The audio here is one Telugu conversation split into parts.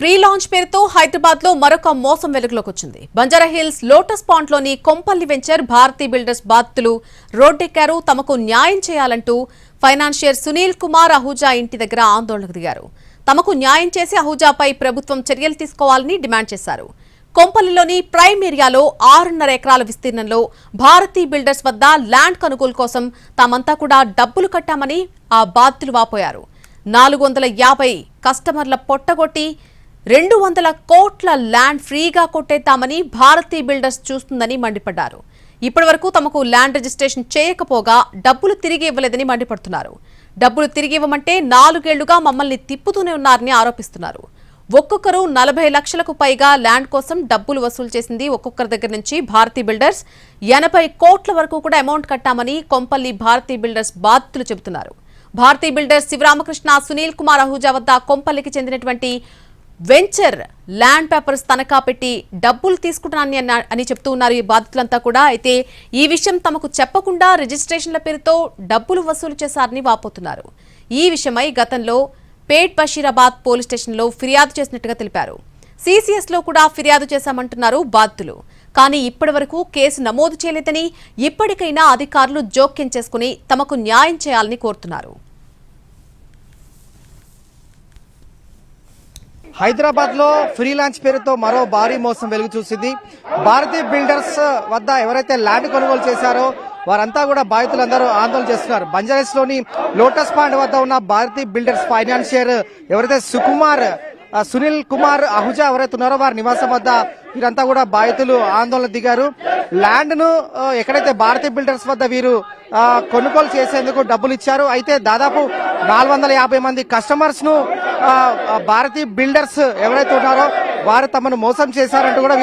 ఫ్రీ లాంచ్ పేరుతో హైదరాబాద్ లో మరొక మోసం వెలుగులోకి వచ్చింది. బంజారాహిల్స్ లోటస్ పాండ్ లోని కొంపల్లి వెంచర్ భారతీ బిల్డర్స్ బాధితులు రోడ్డెక్కారు. తమకు న్యాయం చేయాలంటూ ఫైనాన్షియర్ సునీల్ కుమార్ అహూజా ఇంటి దగ్గర ఆందోళనకు దిగారు. తమకు న్యాయం చేసి అహూజాపై ప్రభుత్వం చర్యలు తీసుకోవాలని డిమాండ్ చేశారు. కొంపల్లిలోని ప్రైమ్ ఏరియాలో 6.5 ఎకరాల విస్తీర్ణంలో భారతీ బిల్డర్స్ వద్ద ల్యాండ్ కొనుగోలు కోసం తామంతా కూడా డబ్బులు కట్టామని ఆ బాధితులు వాపోయారు. 450 కస్టమర్ల పొట్టగొట్టి 200 కోట్ల ల్యాండ్ ఫ్రీగా కొట్టేద్దామని భారతీ బిల్డర్స్ చూస్తుందని మండిపడ్డారు. ఇప్పటివరకు తమకు ల్యాండ్ రిజిస్ట్రేషన్ చేయకపోగా డబ్బులు తిరిగి ఇవ్వలేదని మండిపడుతున్నారు. డబ్బులు తిరిగి ఇవ్వమంటే 4 ఏళ్లుగా మమ్మల్ని తిప్పుతూనే ఉన్నారని ఆరోపిస్తున్నారు. ఒక్కొక్కరు 40 లక్షలకు పైగా ల్యాండ్ కోసం డబ్బులు వసూలు చేసింది. ఒక్కొక్కరి దగ్గర నుంచి భారతీ బిల్డర్స్ 80 కోట్ల వరకు కూడా అమౌంట్ కట్టామని కొంపల్లి భారతీ బిల్డర్స్ బాధితులు చెబుతున్నారు. భారతీ బిల్డర్స్ శివరామకృష్ణ, సునీల్ కుమార్ అహూజా వద్ద కొంపల్లికి చెందినటువంటి వెంచర్ ల్యాండ్ పేపర్స్ తనఖా పెట్టి డబ్బులు తీసుకుంటున్నానని అని చెప్తూ ఉన్నారు ఈ బాధితులంతా కూడా. అయితే ఈ విషయం తమకు చెప్పకుండా రిజిస్ట్రేషన్ల పేరుతో డబ్బులు వసూలు చేశారని వాపోతున్నారు. ఈ విషయమై గతంలో పేట్ బషీరాబాద్ పోలీస్ స్టేషన్లో ఫిర్యాదు చేసినట్టుగా తెలిపారు. CCS లో కూడా ఫిర్యాదు చేశామంటున్నారు బాధితులు. కానీ ఇప్పటి వరకు కేసు నమోదు చేయలేదని, ఇప్పటికైనా అధికారులు జోక్యం చేసుకుని తమకు న్యాయం చేయాలని కోరుతున్నారు. హైదరాబాద్ లో ఫ్రీ లాంచ్ పేరుతో మరో భారీ మోసం వెలుగు చూసింది. భారతీ బిల్డర్స్ వద్ద ఎవరైతే ల్యాండ్ కొనుగోలు చేశారో వారంతా కూడా బాధితులందరూ ఆందోళన చేస్తున్నారు. బంజారాహిల్స్ లోని లోటస్ పాండ్ వద్ద ఉన్న భారతీ బిల్డర్స్ ఫైనాన్షియర్ ఎవరైతే సునీల్ కుమార్ అహూజా ఎవరైతే ఉన్నారో వారి నివాసం వద్ద వీరంతా కూడా బాధితులు ఆందోళన దిగారు. ల్యాండ్ ను ఎక్కడైతే భారతీ బిల్డర్స్ వద్ద వీరు కొనుగోలు చేసేందుకు డబ్బులు ఇచ్చారు. అయితే దాదాపు 450 మంది కస్టమర్స్ ను భారతీ బిల్డర్స్ ఎవరైతే ఉన్నారో వారు తమను మోసం చేశారంటూ కూడా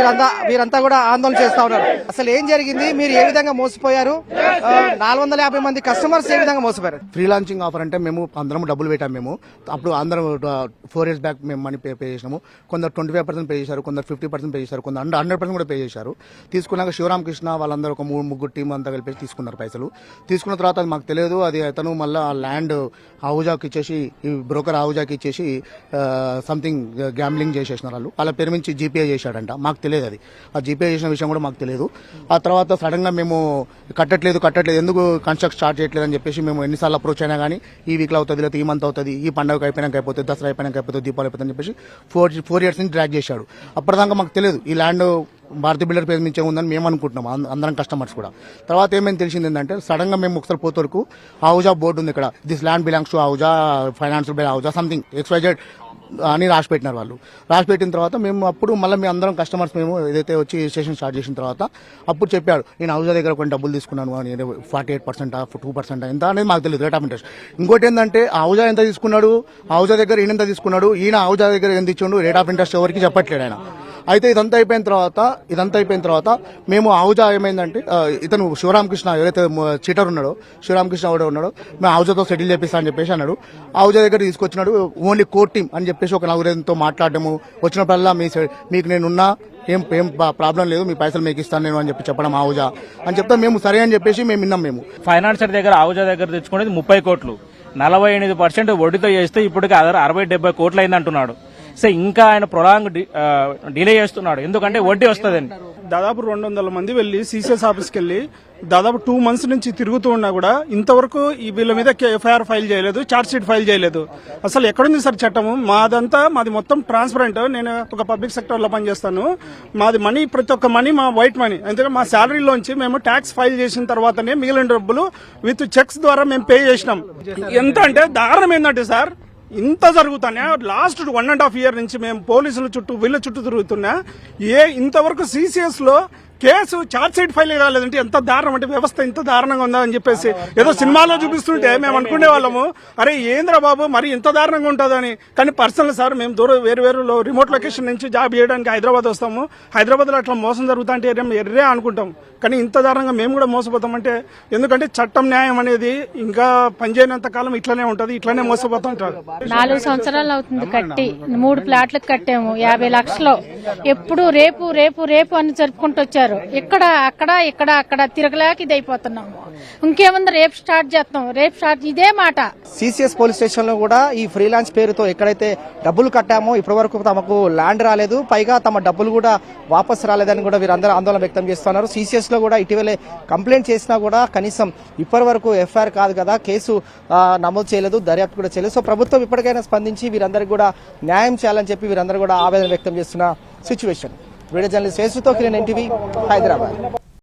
వీరంతా కూడా ఆందోళన చేస్తా ఉన్నారు. అసలు ఏం జరిగింది, మీరు ఏ విధంగా మోసపోయారు, 450 మంది కస్టమర్స్ ఏ విధంగా మోసపోయారు? ఫ్రీ లాంచింగ్ ఆఫర్ అంటే మేము అందరం డబ్బులు పెట్టాము. మేము అప్పుడు అందరం 4 years బ్యాక్ మేము మనీ పే చేసినాము. కొందరు 25% పే చేశారు, కొందరు 50% పే చేశారు, కొందరు 100% కూడా పే చేశారు. తీసుకున్నాక శివరామకృష్ణ వాళ్ళందరూ ఒక 3 టీం అంతా కలిపి తీసుకున్నారు పైసలు. తీసుకున్న తర్వాత అది మాకు తెలియదు. అది అతను మళ్ళీ ఆ ల్యాండ్ అహూజాకి ఇచ్చేసి, ఈ బ్రోకర్ అహూజాకి ఇచ్చేసి సంథింగ్ గ్యాంబ్లింగ్ చేసేసినారు. వాళ్ళు వాళ్ళ పేరు నుంచి జీపీఐ చేశాడంట. మాకు తెలియదు అది. ఆ జీపీఐ చేసిన విషయం కూడా మాకు తెలియదు. ఆ తర్వాత సడన్ గా మేము కట్టట్లేదు ఎందుకు కన్స్ట్రక్ట్ స్టార్ట్ చేయట్లేదు అని చెప్పేసి మేము ఎన్నిసార్లు అప్రోచ్ అయినా కానీ ఈ వీక్లో అవుతుంది, లేకపోతే ఈ మంత్ అవుతుంది, ఈ పండుగ అయిపోయినాక అయిపోతుంది, దసరా అయిపోయినాక అయిపోతుంది, దీపావళి అయిపోతుంది అని చెప్పేసి 4 years నుంచి డ్రాగ్ చేశాడు. అప్పటిదాకా మాకు తెలియదు ఈ ల్యాండ్ భారతీ బిల్డర్ పేరు నుంచే ఉందని మేము అనుకుంటున్నాం, అందరం కస్టమర్స్ కూడా. తర్వాత ఏమైనా తెలిసింది ఏంటంటే సడన్ గా మేము ఒకసారి పోతవరకు అహూజా బోర్డు ఉంది ఇక్కడ, this land belongs to Ahuja, financial by Ahuja something XYZ అని రాసిపెట్టినారు వాళ్ళు. రాసిపెట్టిన తర్వాత మేము అప్పుడు మళ్ళీ మేము అందరం కస్టమర్స్ మేము ఏదైతే వచ్చి రిజిస్ట్రేషన్ స్టార్ట్ చేసిన తర్వాత అప్పుడు చెప్పాడు, నేను అహూజా దగ్గర కొన్ని డబ్బులు తీసుకున్నాను అని, 48% 2% ఎంత అనేది మాకు తెలియదు, రేట్ ఆఫ్ ఇంట్రెస్ట్. ఇంకోటి ఏంటంటే అహూజా ఎంత తీసుకున్నాడు, అహూజా దగ్గర ఈయన ఎంత తీసుకున్నాడు, ఈయన అహూజా దగ్గర ఎంత ఇచ్చాడు, రేట్ ఆఫ్ ఇంట్రెస్ట్ ఎవరికి చెప్పట్లేడు ఆయన. అయితే ఇదంతా అయిపోయిన తర్వాత మేము అహూజా ఏమైందంటే ఇతను శివరామకృష్ణ ఎవరైతే చీటర్ ఉన్నాడో, శివరామకృష్ణ ఎవడో ఉన్నాడో, మేము అహూజాతో సెటిల్ చేపిస్తా అని చెప్పేసి అన్నాడు. అహూజా దగ్గర తీసుకొచ్చినాడు. ఓన్లీ కోర్ట్ టీమ్ అని చెప్పేసి ఒక 4 మాట్లాడటము, వచ్చినప్పుడల్లా మీకు నేనున్నా, ఏం ప్రాబ్లం లేదు, మీ పైసలు మీకు ఇస్తాను నేను అని చెప్పి చెప్పడం అహూజా అని చెప్తా. మేము సరే అని చెప్పేసి మేము విన్నాం. మేము ఫైనాన్షియర్ దగ్గర అహూజా దగ్గర తెచ్చుకునేది 30 కోట్లు, 48% వడ్డీతో చేస్తే ఇప్పటికి 60-70 కోట్లు అయింది అంటున్నాడు. సో ఇంకా ఆయన ప్రొలాంగ్ డిలే చేస్తున్నాడు, ఎందుకంటే వడ్డీ వస్తుందని. దాదాపు 200 మంది వెళ్లి CCS ఆఫీస్కి వెళ్లి దాదాపు 2 months నుంచి తిరుగుతూ ఉన్నా కూడా ఇంతవరకు ఈ వీళ్ళ మీద FIR ఫైల్ చేయలేదు, ఛార్జ్ షీట్ ఫైల్ చేయలేదు. అసలు ఎక్కడుంది సార్ చట్టము? మాది మొత్తం ట్రాన్స్పరెంట్. నేను ఒక పబ్లిక్ సెక్టర్ లో పనిచేస్తాను. మాది మనీ, ప్రతి ఒక్క మనీ మా వైట్ మనీ. ఎందుకంటే మా శాలరీలోంచి మేము ట్యాక్స్ ఫైల్ చేసిన తర్వాతనే మిగిలిన డబ్బులు విత్ చెక్స్ ద్వారా మేము పే చేసినాం. ఎంత అంటే దారుణం ఏంటంటే సార్, ఇంత జరుగుతానే లాస్ట్ 1.5 year నుంచి మేము పోలీసుల చుట్టూ వీళ్ళ చుట్టూ తిరుగుతున్నా ఇంతవరకు CCS లో కేసు ఛార్జ్ షీట్ ఫైల్ కాలేదంటే ఎంత దారుణం అంటే, వ్యవస్థ ఇంత దారుణంగా ఉందా అని చెప్పేసి ఏదో సినిమాలో చూపిస్తుంటే మేము అనుకునే వాళ్ళము, అరే ఏంద్రా బాబు మరి ఇంత దారుణంగా ఉంటుందని. కానీ పర్సనల్ సార్, మేము వేరు రిమోట్ లొకేషన్ నుంచి జాబ్ చేయడానికి హైదరాబాద్ వస్తాము. హైదరాబాద్ లో అట్లా మోసం జరుగుతా అంటే ఎర్రే అనుకుంటాం, కానీ ఇంత దారుణంగా మేము కూడా మోసపోతామంటే, ఎందుకంటే చట్టం న్యాయం అనేది ఇంకా పనిచేయనంత కాలం ఇట్లానే ఉంటది, ఇట్లానే మోసపోతూ ఉంటారు. 4 సంవత్సరాలు అవుతుంది కట్టి, 3 ప్లాట్లకు కట్టాము, 50 లక్షలు. ఎప్పుడు రేపు రేపు రేపు అని జరుపుకుంటూ వచ్చారు. ఇక్కడ అక్కడ తిరగలేక ఇది అయిపోతున్నాము. ఇంకేముంది, రేపు స్టార్ట్ చేస్తాం, రేపు స్టార్ట్, ఇదే మాట. సిసిఎస్ పోలీస్ స్టేషన్ లో కూడా ఈ ఫ్రీలాన్స్ పేరుతో ఎక్కడైతే డబ్బులు కట్టామో ఇప్పటి వరకు తమకు ల్యాండ్ రాలేదు, పైగా తమ డబ్బులు కూడా వాపస్ రాలేదని కూడా వీరందరూ ఆందోళన వ్యక్తం చేస్తున్నారు. సిసిఎస్ లో కూడా ఇటీవలే కంప్లైంట్ చేసినా కూడా కనీసం ఇప్పటి వరకు ఎఫ్ఐఆర్ కాదు కదా, కేసు నమోదు చేయలేదు, దర్యాప్తు కూడా చేయలేదు. సో ప్రభుత్వం ఇప్పటికైనా స్పందించి వీరందరికీ కూడా న్యాయం చేయాలని చెప్పి వీరందరూ కూడా ఆవేదన వ్యక్తం చేస్తున్న సిచ్యువేషన్. వీడియో జర్నలిస్ట్ యేసుతో కిరణ్, ఎన్టీవీ, హైదరాబాద్.